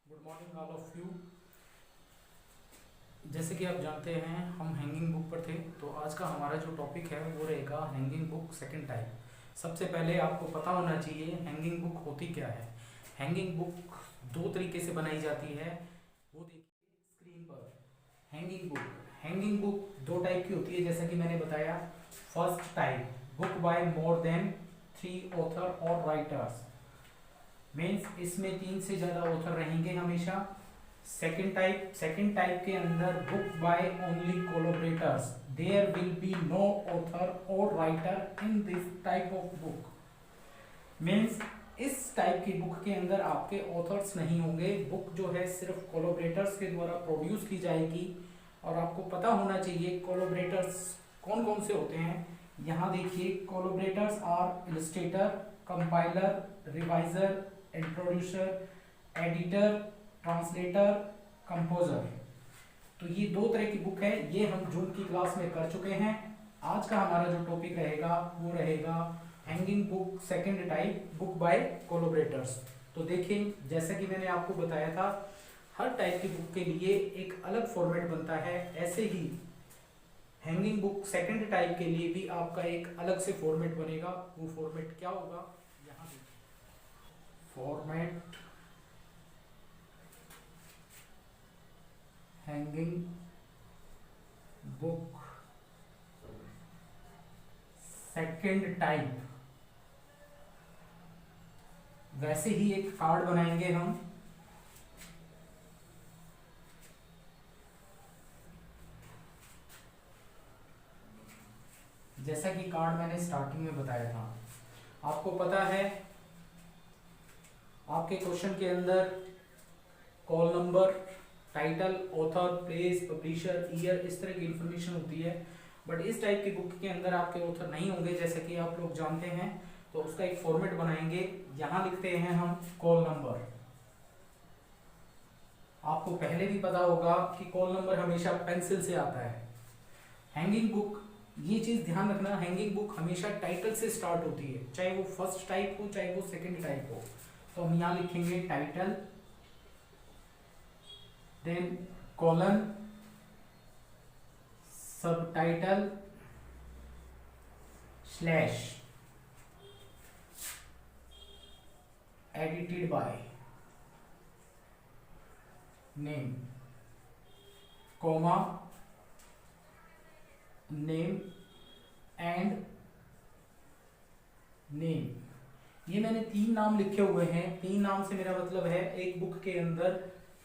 Good morning all of you. जैसे कि आप जानते हैं हम हैंगिंग बुक पर थे, तो आज का हमारा जो टॉपिक है वो रहेगा हैंगिंग बुक सेकंड टाइप। सबसे पहले आपको पता होना चाहिए हैंगिंग बुक होती क्या है। हैंगिंग बुक दो तरीके से बनाई जाती है, वो देखिए स्क्रीन पर। हैंगिंग बुक दो टाइप की होती है, जैसा कि मैंने बताया। First type, book by more than 3 author और राइटर्स, मीन्स इसमें 3 से ज़्यादा ऑथर रहेंगे हमेशा। सेकंड टाइप के अंदर book by only collaborators, there will be no author or writer in this type of book. Means इस टाइप की बुक के अंदर आपके ऑथर्स नहीं होंगे। बुक जो है सिर्फ कोलैबोरेटर्स के द्वारा प्रोड्यूस की जाएगी। और आपको पता होना चाहिए कोलैबोरेटर्स कौन कौन से होते हैं। यहाँ देखिए, collaborators are illustrator, compiler, reviser, introducer, editor, translator, composer. तो ये दो तरह की बुक है, ये हम जून की क्लास में कर चुके हैं। आज का हमारा जो टॉपिक रहेगा वो रहेगा hanging book second type, book by collaborators. तो देखिए, जैसा कि मैंने आपको बताया था, हर टाइप की बुक के लिए एक अलग फॉर्मेट बनता है। ऐसे ही हैंगिंग बुक सेकंड टाइप के लिए भी आपका एक अलग से फॉर्मेट बनेगा। वो फॉर्मेट क्या होगा, यहाँ format hanging book second type. वैसे ही एक कार्ड बनाएंगे हम। जैसा कि कार्ड मैंने स्टार्टिंग में बताया था, आपको पता है आपके क्वेश्चन के अंदर call number, title, author, place, publisher, year, इस तरह की इंफॉर्मेशन होती है। बट इस टाइप की बुक के अंदर आपके ऑथर नहीं होंगे, जैसे कि आप लोग जानते हैं। तो उसका एक फॉर्मेट बनाएंगे। यहाँ लिखते हैं हम कॉल नंबर। आपको पहले भी पता होगा कि कॉल नंबर हमेशा पेंसिल से आता है। हैंगिंग बुक, ये चीज ध्यान रखना, हैंगिंग बुक हमेशा टाइटल से स्टार्ट होती है, चाहे वो फर्स्ट टाइप हो चाहे वो सेकंड टाइप हो। तो हम यहाँ लिखेंगे टाइटल, देन कॉलन, सब title, slash, edited by, name, comma, name and name. ये मैंने 3 नाम लिखे हुए हैं। 3 नाम से मेरा मतलब है एक बुक के अंदर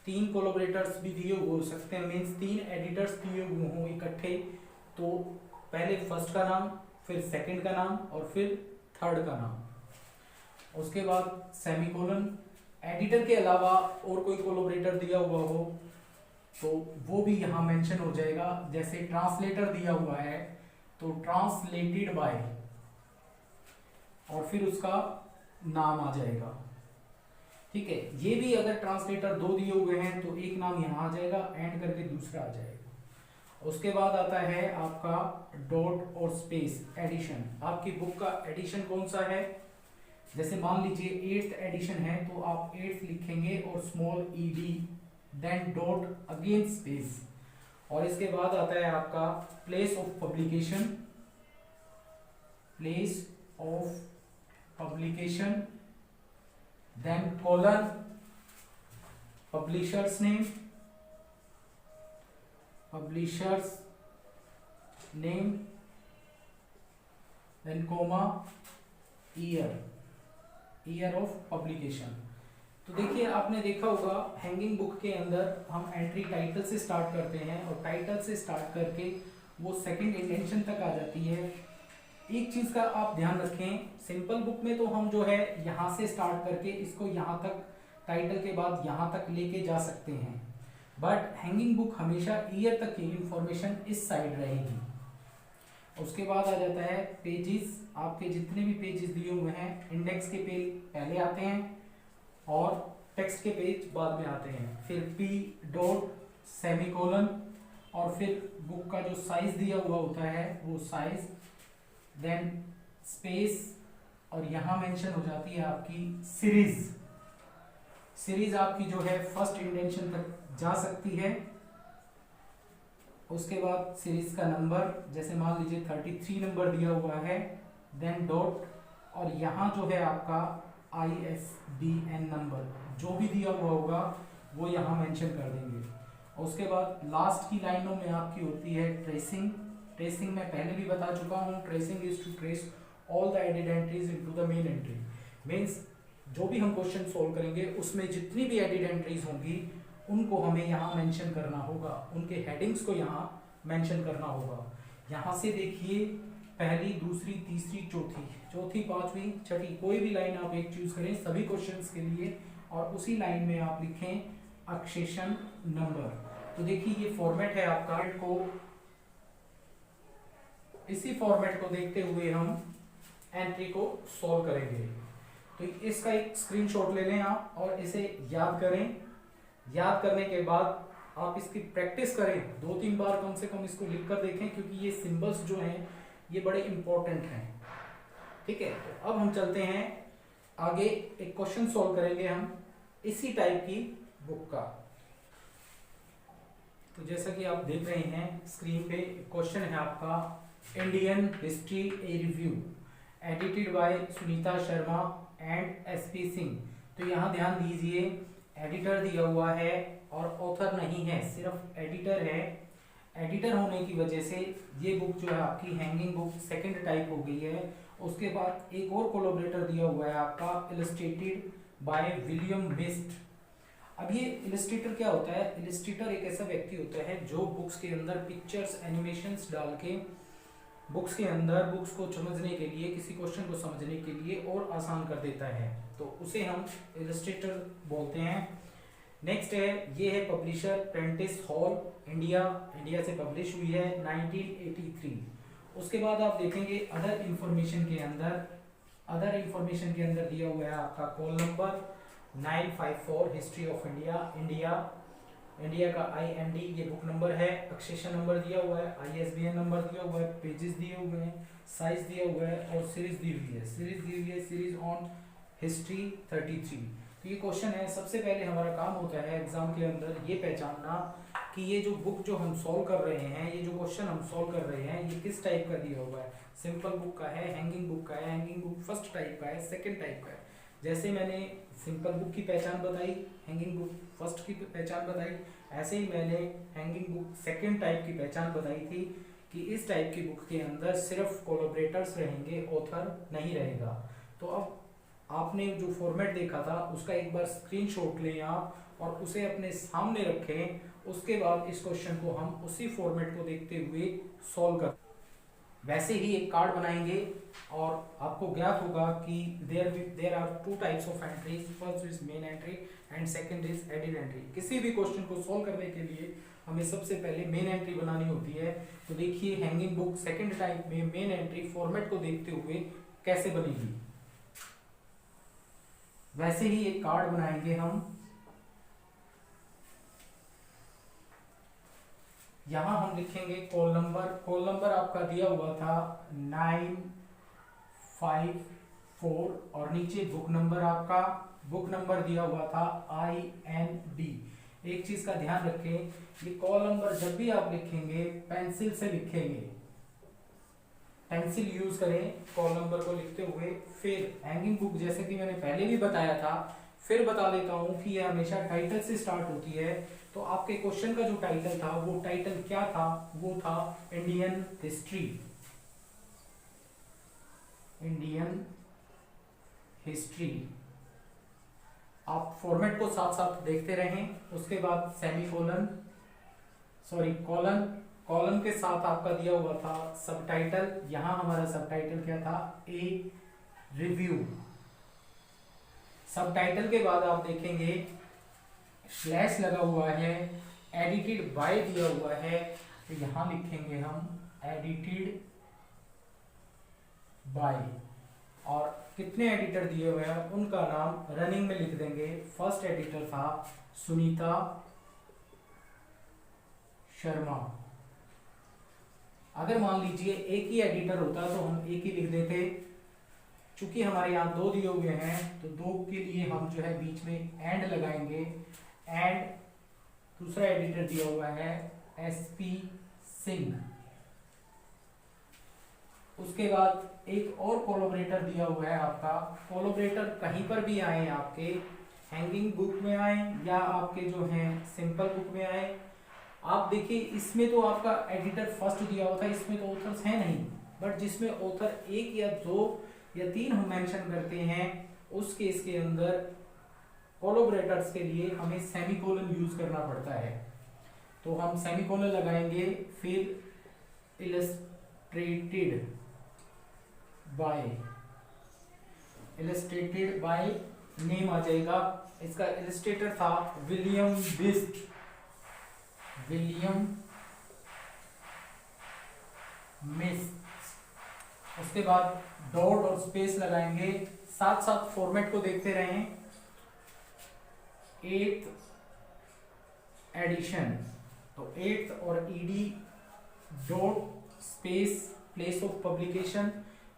3 कोलैबोरेटर्स भी दिए हुए हो सकते हैं, मीन्स 3 एडिटर्स दिए हुए हों इकट्ठे। तो पहले फर्स्ट का नाम, फिर सेकंड का नाम और फिर थर्ड का नाम। उसके बाद सेमीकोलन। एडिटर के अलावा और कोई कोलैबोरेटर दिया हुआ हो तो वो भी यहाँ मेंशन हो जाएगा। जैसे ट्रांसलेटर दिया हुआ है तो ट्रांसलेटेड बाय, और फिर उसका नाम आ जाएगा। ठीक है, ये भी अगर ट्रांसलेटर 2 दिए हुए हैं तो एक नाम यहाँ आ जाएगा, एंड करके दूसरा आ जाएगा। उसके बाद आता है आपका डॉट और स्पेस एडिशन। आपकी बुक का एडिशन कौन सा है, जैसे मान लीजिए 8th एडिशन है तो आप 8th लिखेंगे और small ed, then dot, again space. और इसके बाद आता है आपका place of publication, place of publication, then colon, publisher's name, publisher's name, then comma, year, year of publication. तो देखिए, आपने देखा होगा हैंगिंग बुक के अंदर हम एंट्री टाइटल से स्टार्ट करते हैं और टाइटल से स्टार्ट करके वो सेकंड इंडेंशन तक आ जाती है। एक चीज का आप ध्यान रखें, सिंपल बुक में तो हम जो है यहाँ से स्टार्ट करके इसको यहाँ तक, टाइटल के बाद यहाँ तक लेके जा सकते हैं। बट हैंगिंग बुक हमेशा ईयर तक की इंफॉर्मेशन इस साइड रहेगी। उसके बाद आ जाता है पेजेस। आपके जितने भी पेजेस दिए हुए हैं, इंडेक्स के पेज पहले आते हैं और टेक्स्ट के पेज बाद में आते हैं। फिर पी डॉट, सेमीकोलन, और फिर बुक का जो साइज दिया हुआ होता है वो साइज, देन स्पेस, और यहाँ मेंशन हो जाती है आपकी सीरीज। सीरीज आपकी जो है फर्स्ट इंडेंशन तक जा सकती है। उसके बाद सीरीज का नंबर, जैसे मान लीजिए 33 नंबर दिया हुआ है, देन डॉट, और यहाँ जो है आपका ISBN नंबर जो भी दिया हुआ होगा वो यहाँ मेंशन कर देंगे। और उसके बाद लास्ट की लाइनों में आपकी होती है ट्रेसिंग। ट्रेसिंग मैं पहले भी बता चुका हूँ, tracing is to trace all the added entries into the main entry. Means जो भी हम क्वेश्चन सोल्व करेंगे उसमें जितनी भी एडिड एंट्रीज होंगी उनको हमें यहाँ मेंशन करना होगा, उनके हेडिंग्स को यहाँ मेंशन करना होगा। यहाँ से देखिए पहली, दूसरी, तीसरी, चौथी, पांचवी, छठी, कोई भी लाइन आप एक चूज करें सभी क्वेश्चंस के लिए, और उसी लाइन में आप लिखें अक्सेशन नंबर। तो देखिए ये फॉर्मेट है आपका, इसी फॉर्मेट को देखते हुए हम एंट्री को सॉल्व करेंगे। तो इसका एक स्क्रीनशॉट ले लें आप और इसे याद करें। याद करने के बाद आप इसकी प्रैक्टिस करें, 2-3 बार कम से कम इसको लिख कर देखें, क्योंकि ये सिंबल्स जो हैं ये बड़े इंपॉर्टेंट हैं। ठीक है, तो अब हम चलते हैं आगे, एक क्वेश्चन सॉल्व करेंगे हम इसी टाइप की बुक का। तो जैसा कि आप देख रहे हैं स्क्रीन पे, क्वेश्चन है आपका Indian history a review, edited by Sunita Sharma and SP Singh. तो यहाँ ध्यान दीजिए, एडिटर दिया हुआ है और ऑथर नहीं है, सिर्फ एडिटर है। एडिटर होने की वजह से ये बुक जो है आपकी हैंगिंग बुक सेकंड टाइप हो गई है। उसके बाद एक और कोलैबोरेटर दिया हुआ है आपका, इलस्ट्रेटेड बाय विलियम बेस्ट। अब ये इलस्ट्रेटर क्या होता है? इलस्ट्रेटर एक ऐसा व्यक्ति होता है जो बुक्स के अंदर पिक्चर्स, एनिमेशंस डाल के बुक्स के अंदर बुक्स को समझने के लिए, किसी क्वेश्चन को समझने के लिए और आसान कर देता है, तो उसे हम इलस्ट्रेटर बोलते हैं। नेक्स्ट है, ये है पब्लिशर प्रेंटिस हॉल, इंडिया से पब्लिश हुई है 1983। उसके बाद आप देखेंगे अदर इंफॉर्मेशन के अंदर दिया हुआ है आपका call number 954, history of India का IMD ये बुक नंबर है, अक्सेशन नंबर दिया हुआ है, ISBN नंबर दिया हुआ है, पेजेस दिए हुए हैं, साइज दिया हुआ है और सीरीज दी हुई है, सीरीज ऑन हिस्ट्री 33। तो ये क्वेश्चन है, सबसे पहले हमारा काम होता है एग्जाम के अंदर ये पहचानना कि ये जो बुक जो हम सॉल्व कर रहे हैं, ये जो क्वेश्चन हम सॉल्व कर रहे हैं, ये किस टाइप का दिया हुआ है। सिंपल बुक का है, हैंगिंग बुक का है, हैंगिंग बुक फर्स्ट टाइप का है, सेकंड टाइप का है। जैसे मैंने सिंपल बुक की पहचान बताई, हैंगिंग बुक फर्स्ट की पहचान बताई, ऐसे ही मैंने हैंगिंग बुक सेकंड टाइप की पहचान बताई थी कि इस टाइप की बुक के अंदर सिर्फ कोलैबोरेटर्स रहेंगे, ऑथर नहीं रहेगा। तो अब आपने जो फॉर्मेट देखा था उसका एक बार स्क्रीनशॉट लें आप और उसे अपने सामने रखें। उसके बाद इस क्वेश्चन को हम उसी फॉर्मेट को देखते हुए सॉल्व कर, वैसे ही एक कार्ड बनाएंगे और आपको ज्ञात होगा कि there are 2 types of entries, first is main entry and second is added entry. किसी भी क्वेश्चन को सॉल्व करने के लिए हमें सबसे पहले मेन एंट्री बनानी होती है। तो देखिए हैंगिंग बुक सेकंड टाइप में मेन एंट्री फॉर्मेट को देखते हुए कैसे बनेगी, वैसे ही एक कार्ड बनाएंगे हम। यहां हम लिखेंगे कॉल नंबर आपका दिया हुआ था 954 और नीचे बुक नंबर दिया हुआ था IND। एक चीज का ध्यान रखें, ये कॉल नंबर जब भी आप लिखेंगे पेंसिल से लिखेंगे, पेंसिल यूज करें कॉल नंबर को लिखते हुए। फिर हैंगिंग बुक जैसे कि मैंने पहले भी बताया था, फिर बता देता हूं कि यह हमेशा टाइटल से स्टार्ट होती है। तो आपके क्वेश्चन का जो टाइटल था वो टाइटल क्या था? वो था इंडियन हिस्ट्री। आप फॉर्मेट को साथ साथ देखते रहें। उसके बाद कॉलन के साथ आपका दिया हुआ था सबटाइटल। यहां हमारा सबटाइटल क्या था? A review. सबटाइटल के बाद आप देखेंगे स्लैश लगा हुआ है, एडिटेड बाय दिया हुआ है, तो यहां लिखेंगे हम एडिटेड बाय, और कितने एडिटर दिए हुए हैं उनका नाम रनिंग में लिख देंगे। फर्स्ट एडिटर था सुनीता शर्मा। अगर मान लीजिए एक ही एडिटर होता तो हम एक ही लिख देते, चूंकि हमारे यहाँ 2 दिए हुए हैं तो 2 के लिए हम जो है बीच में एंड लगाएंगे। एंड दूसरा एडिटर दिया हुआ है SP सिंह। उसके बाद एक और कोलैबोरेटर दिया हुआ है आपका। कोलैबोरेटर कहीं पर भी आए, आपके हैंगिंग बुक में आए या आपके जो हैं सिंपल बुक में आए, आप देखिए इसमें तो आपका एडिटर फर्स्ट दिया हुआ था, इसमें तो ऑथर्स हैं नहीं, बट जिसमें ऑथर 1 या 2 या 3 हम मेंशन करते हैं उस केस के अंदर कोलैबोरेटर्स के लिए हमें सेमीकोलन यूज करना पड़ता है। तो हम सेमीकोलन लगाएंगे, फिर इलस्ट्रेटेड बाय नेम आ जाएगा। इसका इलस्ट्रेटर था विलियम मिस। उसके बाद डॉट और स्पेस लगाएंगे, साथ साथ फॉर्मेट को देखते रहें। 8th एडिशन, तो 8th और ED dot space place of publication.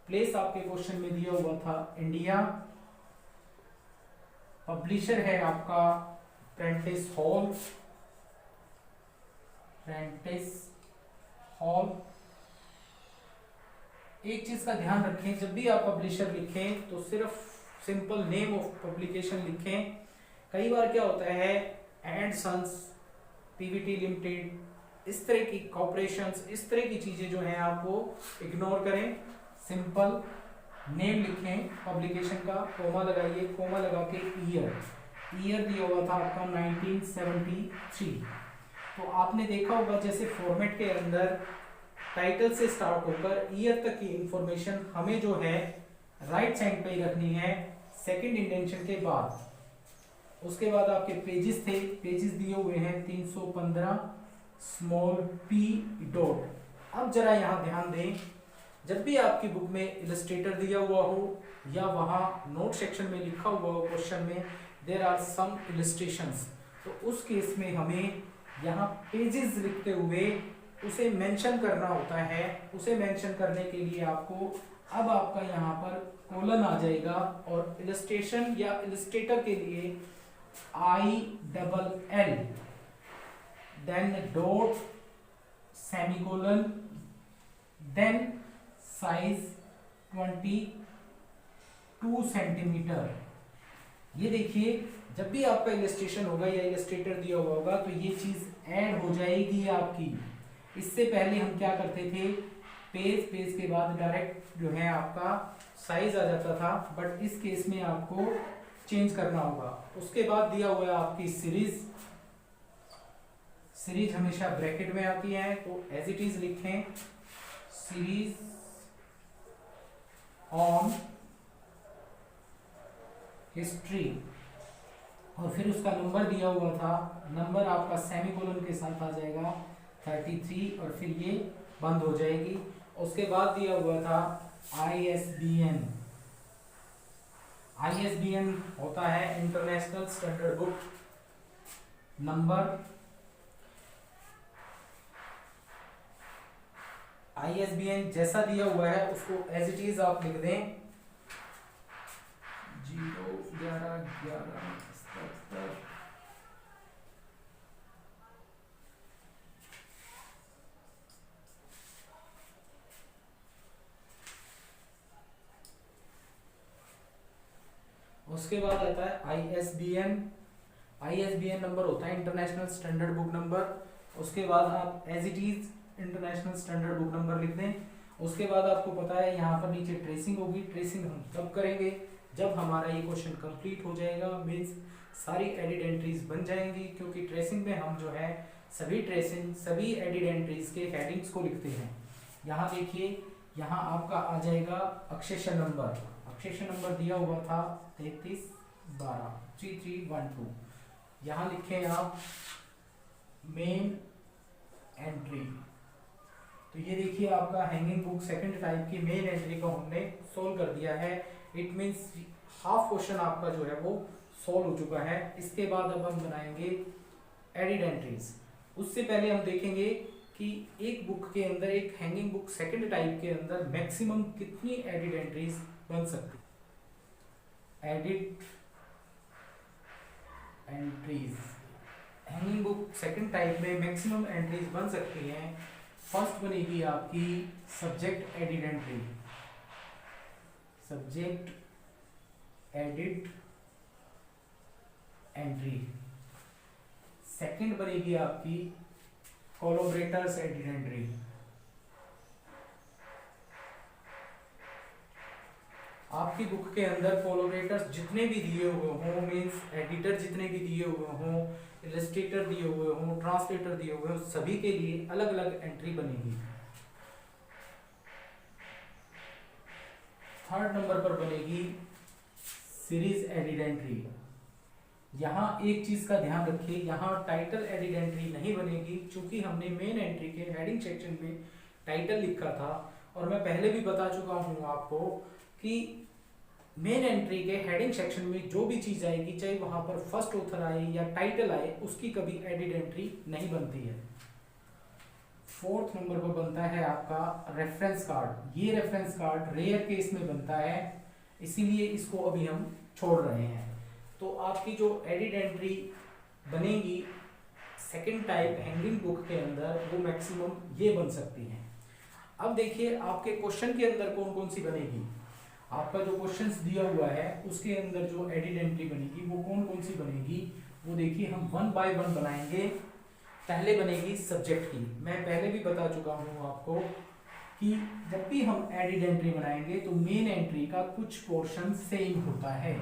Place आपके क्वेश्चन में दिया हुआ था इंडिया। पब्लिशर है आपका प्रेंटिस हॉल। एक चीज का ध्यान रखें, जब भी आप पब्लिशर लिखें तो सिर्फ सिंपल नेम ऑफ पब्लिकेशन लिखें। कई बार क्या होता है एंड सन्स, पीवीटी लिमिटेड, इस तरह की कॉर्पोरेशंस, इस तरह की चीजें जो हैं आपको इग्नोर करें। सिंपल नेम लिखें पब्लिकेशन का, कोमा लगाइए, कोमा लगा के ईयर दिया हुआ था आपका 1973। तो आपने देखा होगा जैसे फॉर्मेट के अंदर टाइटल से स्टार्ट होकर ईयर तक की इंफॉर्मेशन हमें जो है राइट साइड पे ही रखनी है, सेकंड इंडेंशन के बाद। उसके बाद आपके पेजेस थे, पेजेस दिए हुए हैं 315 स्मॉल p डॉट। अब जरा यहाँ ध्यान दें, जब भी आपकी बुक में इलस्ट्रेटर दिया हुआ हो या वहाँ नोट सेक्शन में लिखा हुआ हो क्वेश्चन में देयर आर सम इलस्ट्रेशंस, तो उस केस में हमें यहाँ पेजेस लिखते हुए उसे मेंशन करना होता है। उसे मेंशन करने के लिए आपको अब आपका यहाँ पर कोलन आ जाएगा और इलस्ट्रेशन या इलस्ट्रेटर के लिए ILL then dot semicolon then size 22 centimetre. ये देखिए जब भी आपका इलस्ट्रेशन होगा या इलस्ट्रेटर दिया हुआ होगा तो ये चीज ऐड हो जाएगी आपकी। इससे पहले हम क्या करते थे, पेज के बाद डायरेक्ट जो है आपका साइज आ जाता था, बट इस केस में आपको चेंज करना होगा। उसके बाद दिया हुआ है आपकी सीरीज हमेशा ब्रैकेट में आती है, तो एज इट इज लिखें सीरीज ऑन हिस्ट्री, और फिर उसका नंबर दिया हुआ था, नंबर आपका सेमीकोलन के साथ आ जाएगा 33 और फिर ये बंद हो जाएगी। उसके बाद दिया हुआ था ISBN होता है international standard book number. ISBN जैसा दिया हुआ है उसको एज इट इज आप लिख दें 0111177। उसके बाद आता है ISBN नंबर होता है इंटरनेशनल स्टैंडर्ड बुक नंबर। उसके बाद आप as it is international standard book number लिख दें। उसके बाद आपको पता है यहाँ पर नीचे ट्रेसिंग होगी। ट्रेसिंग हम तब करेंगे जब हमारा ये क्वेश्चन कंप्लीट हो जाएगा, मीन्स सारी एडिड एंट्रीज बन जाएंगी, क्योंकि ट्रेसिंग में हम जो है सभी एडिड एंट्रीज के हेडिंग्स को लिखते हैं। यहाँ देखिए, यहाँ आपका आ जाएगा अक्षेशन नंबर दिया हुआ था 3312। यहाँ लिखें आप मेन एंट्री। तो ये देखिए आपका हैंगिंग बुक सेकंड टाइप की मेन एंट्री को हमने सोल्व कर दिया है। इट मींस हाफ क्वेश्चन आपका जो है वो सोल्व हो चुका है। इसके बाद अब हम बनाएंगे एडिड एंट्रीज। उससे पहले हम देखेंगे कि एक बुक के अंदर, एक हैंगिंग बुक सेकंड टाइप के अंदर मैक्सिमम कितनी एडिड एंट्रीज बन सकती। Edit entries. Hanging book second type में मैक्सिमम एंट्रीज बन सकती हैं। फर्स्ट बनेगी आपकी subject edit entry, subject edit entry. Second बनेगी आपकी कोलैबोरेटर्स एडिट एंट्री। आपकी बुक के अंदर कोलैबोरेटर्स जितने भी दिए हुए हों, मीन्स एडिटर जितने भी दिए हुए हों, इलस्ट्रेटर दिए हुए हों, ट्रांसलेटर दिए हुए हों, सभी के लिए अलग अलग एंट्री बनेगी। थर्ड नंबर पर बनेगी सीरीज एडिट एंट्री। यहाँ एक चीज का ध्यान रखिए, यहाँ टाइटल एडिट एंट्री नहीं बनेगी, क्योंकि हमने मेन एंट्री के हेडिंग सेक्शन में टाइटल लिखा था। और मैं पहले भी बता चुका हूँ आपको कि मेन एंट्री के हेडिंग सेक्शन में जो भी चीज आएगी, चाहे वहां पर फर्स्ट ऑथर आए या टाइटल आए, उसकी कभी एडिट एंट्री नहीं बनती है। फोर्थ नंबर पर बनता है आपका रेफरेंस कार्ड। ये रेफरेंस कार्ड रेयर केस में बनता है, इसीलिए इसको अभी हम छोड़ रहे हैं। तो आपकी जो एडिट एंट्री बनेगी सेकंड टाइप हैंगिंग बुक के अंदर, वो मैक्सिमम ये बन सकती है। अब देखिए आपके क्वेश्चन के अंदर कौन कौन सी बनेगी। आपका जो क्वेश्चंस दिया हुआ है उसके अंदर जो एडिट एंट्री बनेगी वो कौन कौन सी बनेगी, वो देखिए हम वन बाय वन बनाएंगे। पहले बनेगी सब्जेक्ट की। मैं पहले भी बता चुका हूँ आपको कि जब भी हम एडिट एंट्री बनाएंगे तो मेन एंट्री का कुछ पोर्शन सेम होता है।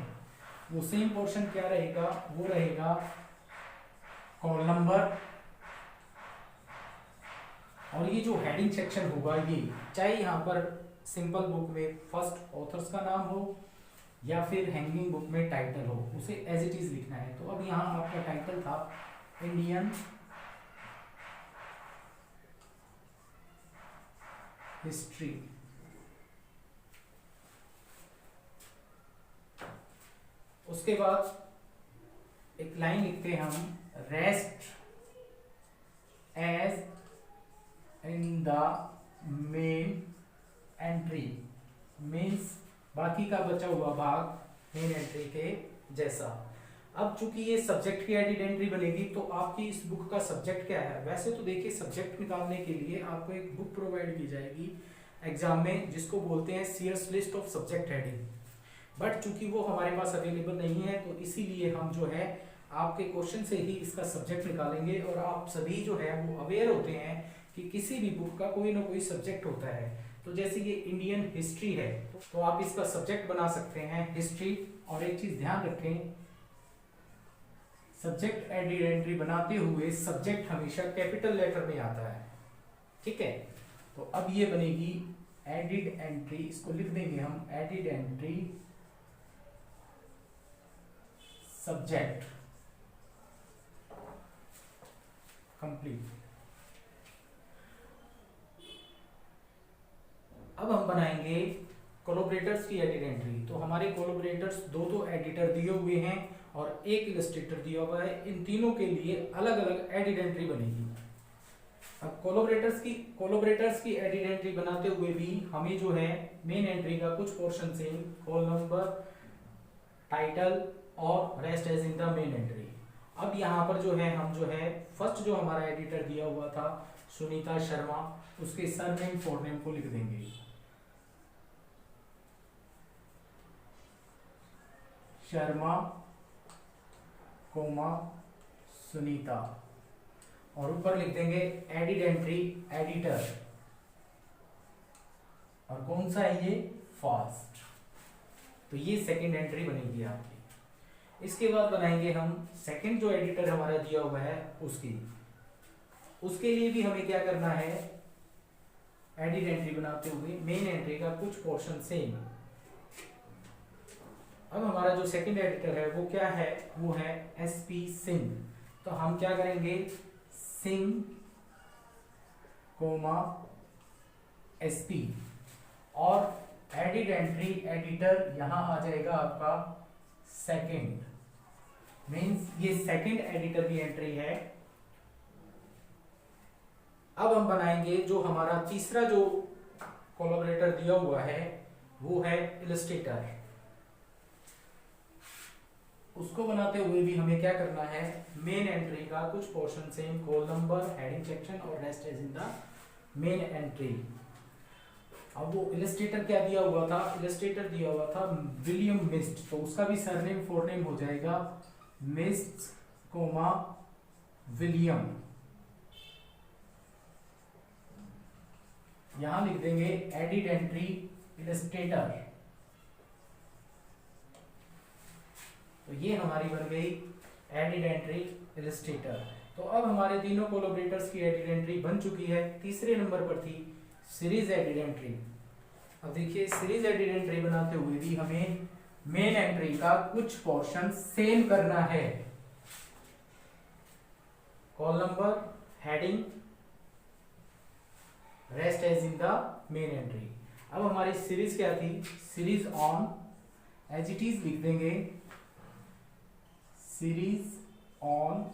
वो सेम पोर्शन क्या रहेगा, वो रहेगा कॉल नंबर, और ये जो हेडिंग सेक्शन होगा, ये चाहे यहाँ पर सिंपल बुक में फर्स्ट ऑथर्स का नाम हो या फिर हैंगिंग बुक में टाइटल हो, उसे एज इट इज लिखना है। तो अब यहाँ आपका टाइटल था इंडियन हिस्ट्री। उसके बाद एक लाइन लिखते हैं हम, rest as in the main entry, means बाकी का बचा हुआ भाग मेन एंट्री के जैसा। अब चूंकि ये सब्जेक्ट की एडिट एंट्री बनेगी, तो आपकी इस बुक का सब्जेक्ट क्या है। वैसे तो देखिए सब्जेक्ट निकालने के लिए आपको एक बुक प्रोवाइड की जाएगी एग्जाम में, जिसको बोलते हैं Sears list of subject heading. But चूंकि वो हमारे पास अवेलेबल नहीं है, तो इसीलिए हम जो है आपके क्वेश्चन से ही इसका सब्जेक्ट निकालेंगे। और आप सभी जो है वो अवेयर होते हैं कि किसी भी बुक का कोई ना कोई सब्जेक्ट होता है। तो जैसे ये इंडियन हिस्ट्री है, तो आप इसका सब्जेक्ट बना सकते हैं हिस्ट्री। और एक चीज ध्यान रखें, सब्जेक्ट एडिट एंट्री बनाते हुए सब्जेक्ट हमेशा कैपिटल लेटर में आता है, ठीक है। तो अब ये बनेगी एडिट एंट्री, इसको लिख देंगे हम एडिट एंट्री सब्जेक्ट कंप्लीट। अब हम बनाएंगे कोलैबोरेटर्स की एडिट एंट्री। तो हमारे कोलैबोरेटर्स दो तो एडिटर दिए हुए हैं और एक इलस्ट्रेटर दिया हुआ है, इन तीनों के लिए अलग अलग एडिट एंट्री बनेगी। अब कोलैबोरेटर्स की एडिट एंट्री बनाते हुए भी हमें जो है मेन एंट्री का कुछ पोर्शन से कॉल नंबर, टाइटल और rest as in the main entry. अब यहाँ पर जो है हम जो है फर्स्ट जो हमारा एडिटर दिया हुआ था सुनीता शर्मा, उसके सरनेम फोरनेम को लिख देंगे, शर्मा कोमा सुनीता, और ऊपर लिख देंगे एडिट एंट्री एडिटर, और कौन सा है ये, फास्ट। तो ये सेकंड एंट्री बनेगी आपकी। इसके बाद बनाएंगे हम सेकंड जो एडिटर हमारा दिया हुआ है उसके लिए भी हमें क्या करना है, एडिट एंट्री बनाते हुए मेन एंट्री का कुछ पोर्शन सेम। अब हमारा जो सेकंड एडिटर है वो क्या है, वो है एसपी सिंह। तो हम क्या करेंगे, सिंह कोमा एसपी, और एडिट एंट्री एडिटर यहां आ जाएगा आपका सेकंड, मींस ये सेकंड एडिटर की एंट्री है। अब हम बनाएंगे जो हमारा तीसरा जो कोलैबोरेटर दिया हुआ है वो है इलस्ट्रेटर। उसको बनाते हुए भी हमें क्या करना है, मेन एंट्री का कुछ portion same, call number, heading section और rest as in the main entry. अब वो इलस्ट्रेटर क्या दिया हुआ था, इलस्ट्रेटर दिया हुआ था विलियम मिस्ट, तो उसका भी सरनेम फोरनेम हो जाएगा मिस्ट कोमा विलियम। यहां लिख देंगे एडिट एंट्री इलस्ट्रेटर। तो ये हमारी बन गई एडिट एंट्री इलस्ट्रेटर। तो अब हमारे तीनों कोलैबोरेटर्स की एडिट एंट्री बन चुकी है। तीसरे नंबर पर थी सीरीज एडिट एंट्री। अब देखिए सीरीज एडिट एंट्री बनाते हुए भी हमें मेन एंट्री का कुछ पोर्शन सेम करना है, call number, heading, rest as in the main entry. अब हमारी सीरीज क्या थी, series on, as it is लिख देंगे सीरीज ऑन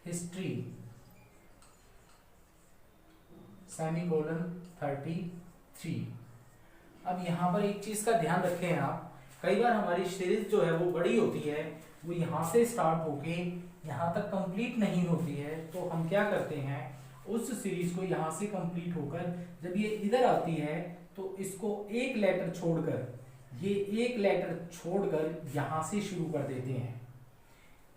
हिस्ट्री सेमीकोलन 33। अब यहां पर एक चीज का ध्यान रखें आप, कई बार हमारी सीरीज जो है वो बड़ी होती है, वो यहां से स्टार्ट होके यहां तक कंप्लीट नहीं होती है, तो हम क्या करते हैं उस सीरीज को यहां से कंप्लीट होकर जब ये इधर आती है तो इसको एक लेटर छोड़कर, ये एक लेटर छोड़कर यहां से शुरू कर देते हैं।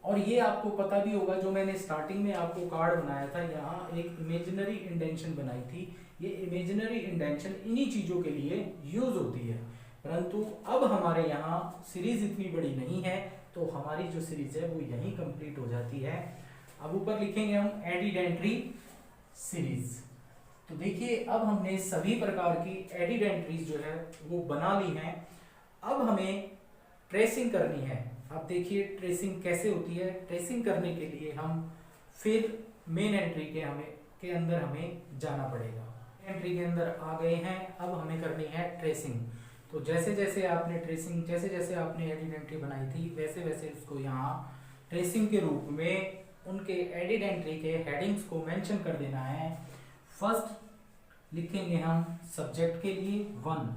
और ये आपको पता भी होगा, जो मैंने स्टार्टिंग में आपको कार्ड बनाया था, यहाँ एक इमेजिनरी इंडेंशन बनाई थी। ये इमेजिनरी इंडेंशन इन्हीं चीजों के लिए यूज होती है, परंतु अब हमारे यहाँ सीरीज इतनी बड़ी नहीं है, तो हमारी जो सीरीज है वो यहीं कंप्लीट हो जाती है। अब ऊपर लिखेंगे हम एडिट एंट्री सीरीज। तो देखिए अब हमने सभी प्रकार की एडिट एंट्रीज जो है वो बना ली हैं। अब हमें ट्रेसिंग करनी है। अब देखिए ट्रेसिंग कैसे होती है। ट्रेसिंग करने के लिए हम फिर मेन एंट्री के अंदर हमें जाना पड़ेगा। एंट्री के अंदर आ गए हैं, अब हमें करनी है ट्रेसिंग। तो जैसे जैसे आपने एडिट एंट्री बनाई थी, वैसे वैसे उसको यहाँ ट्रेसिंग के रूप में उनके एडिट एंट्री के हेडिंग्स को मेंशन कर देना है। फर्स्ट लिखेंगे हम सब्जेक्ट के लिए 1,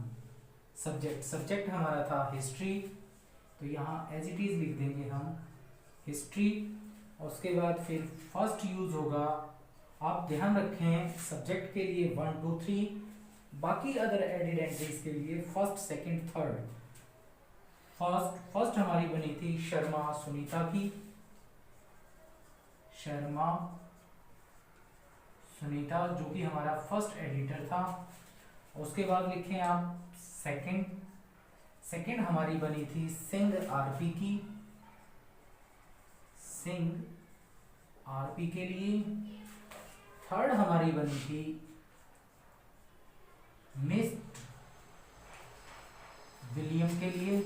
सब्जेक्ट हमारा था हिस्ट्री, तो यहाँ एज इट इज लिख देंगे हम हिस्ट्री। उसके बाद फिर फर्स्ट यूज होगा, आप ध्यान रखें सब्जेक्ट के लिए 1 2 3, बाकी अदर एडिट एंट्रीज के लिए फर्स्ट सेकंड थर्ड। फर्स्ट हमारी बनी थी शर्मा सुनीता की, शर्मा सुनीता जो कि हमारा फर्स्ट एडिटर था। उसके बाद लिखें आप सेकंड हमारी बनी थी सिंह आरपी की, सिंह आरपी के लिए। थर्ड हमारी बनी थी मिस विलियम के लिए।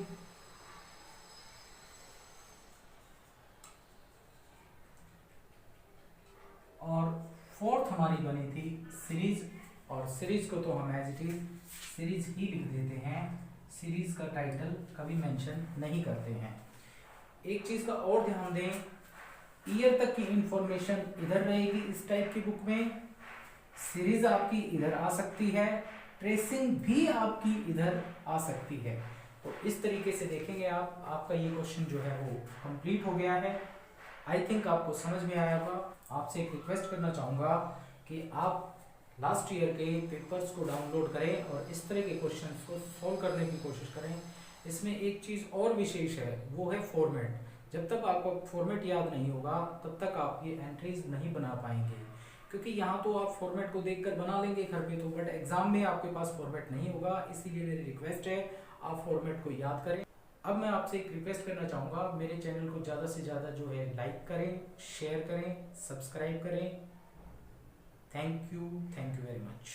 और फोर्थ हमारी बनी थी सीरीज, और सीरीज को तो हम एज इट इज सीरीज ही लिख देते हैं, सीरीज का टाइटल कभी मेंशन नहीं करते हैं। एक चीज का और ध्यान दें, ईयर तक की इंफॉर्मेशन इधर रहेगी इस टाइप की बुक में, सीरीज आपकी इधर आ सकती है, ट्रेसिंग भी आपकी इधर आ सकती है। तो इस तरीके से देखेंगे आप, आपका ये क्वेश्चन जो है वो कंप्लीट हो गया है। आई थिंक आपको समझ में आया होगा। आपसे एक रिक्वेस्ट करना चाहूँगा कि आप लास्ट ईयर के पेपर्स को डाउनलोड करें और इस तरह के क्वेश्चंस को सॉल्व करने की कोशिश करें। इसमें एक चीज़ और विशेष है, वो है फॉर्मेट। जब तक आपको फॉर्मेट याद नहीं होगा तब तक आप ये एंट्रीज नहीं बना पाएंगे, क्योंकि यहाँ तो आप फॉर्मेट को देखकर बना लेंगे घर पे, तो बट एग्जाम में आपके पास फॉर्मेट नहीं होगा। इसीलिए मेरी रिक्वेस्ट है आप फॉर्मेट को याद करें। अब मैं आपसे एक रिक्वेस्ट करना चाहूँगा, मेरे चैनल को ज़्यादा से ज़्यादा जो है लाइक करें, शेयर करें, सब्सक्राइब करें। Thank you very much.